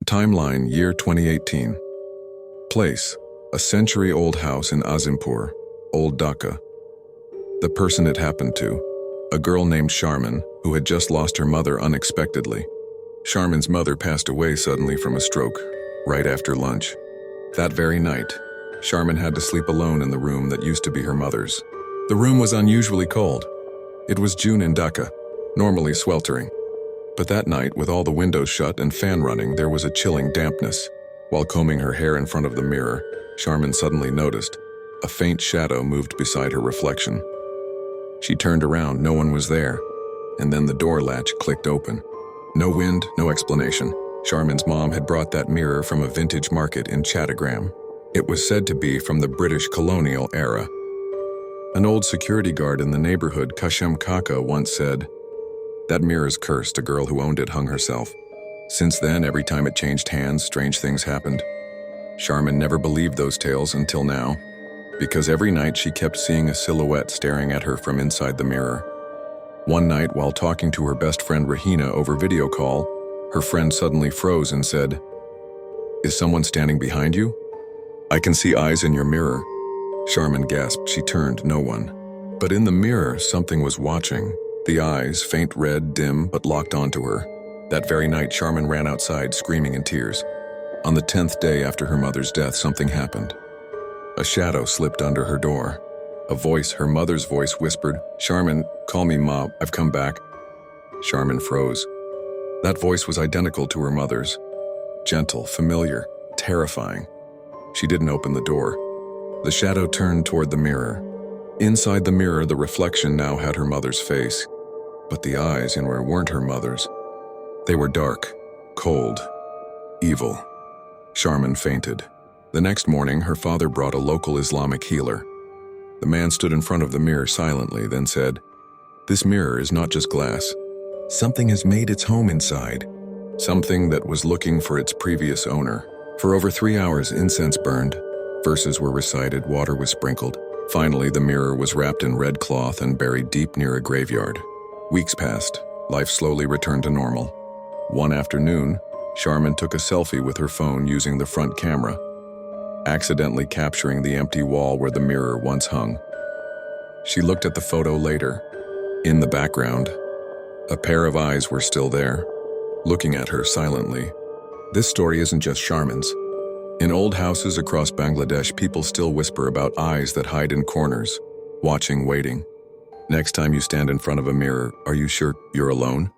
Timeline, year 2018. Place, a century-old house in Azimpur, Old Dhaka. The person it happened to, a girl named Sharmin, who had just lost her mother unexpectedly. Sharmin's mother passed away suddenly from a stroke, right after lunch. That very night, Sharmin had to sleep alone in the room that used to be her mother's. The room was unusually cold. It was June in Dhaka, normally sweltering. But that night, with all the windows shut and fan running, there was a chilling dampness. While combing her hair in front of the mirror, Sharmin suddenly noticed a faint shadow moved beside her reflection. She turned around, no one was there, and then the door latch clicked open. No wind, no explanation. Sharmin's mom had brought that mirror from a vintage market in Chattagram. It was said to be from the British colonial era. An old security guard in the neighborhood, Kashem Kaka, once said, "That mirror's cursed, a girl who owned it hung herself." Since then, every time it changed hands, strange things happened. Sharmin never believed those tales until now, because every night she kept seeing a silhouette staring at her from inside the mirror. One night, while talking to her best friend Rahina over video call, her friend suddenly froze and said, "Is someone standing behind you? I can see eyes in your mirror." Sharmin gasped. She turned, no one. But in the mirror, something was watching. The eyes, faint red, dim, but locked onto her. That very night, Sharmin ran outside, screaming in tears. On the 10th day after her mother's death, something happened. A shadow slipped under her door. A voice, her mother's voice, whispered, "Sharmin, call me Ma, I've come back." Sharmin froze. That voice was identical to her mother's. Gentle, familiar, terrifying. She didn't open the door. The shadow turned toward the mirror. Inside the mirror, the reflection now had her mother's face. But the eyes in where weren't her mother's. They were dark, cold, evil. Sharmin fainted. The next morning, her father brought a local Islamic healer. The man stood in front of the mirror silently, then said, "This mirror is not just glass. Something has made its home inside. Something that was looking for its previous owner." For over 3 hours, incense burned. Verses were recited, water was sprinkled. Finally, the mirror was wrapped in red cloth and buried deep near a graveyard. Weeks passed. Life slowly returned to normal. One afternoon, Sharmin took a selfie with her phone using the front camera, accidentally capturing the empty wall where the mirror once hung. She looked at the photo later. In the background, a pair of eyes were still there, looking at her silently. This story isn't just Sharmin's. In old houses across Bangladesh, people still whisper about eyes that hide in corners, watching, waiting. Next time you stand in front of a mirror, are you sure you're alone?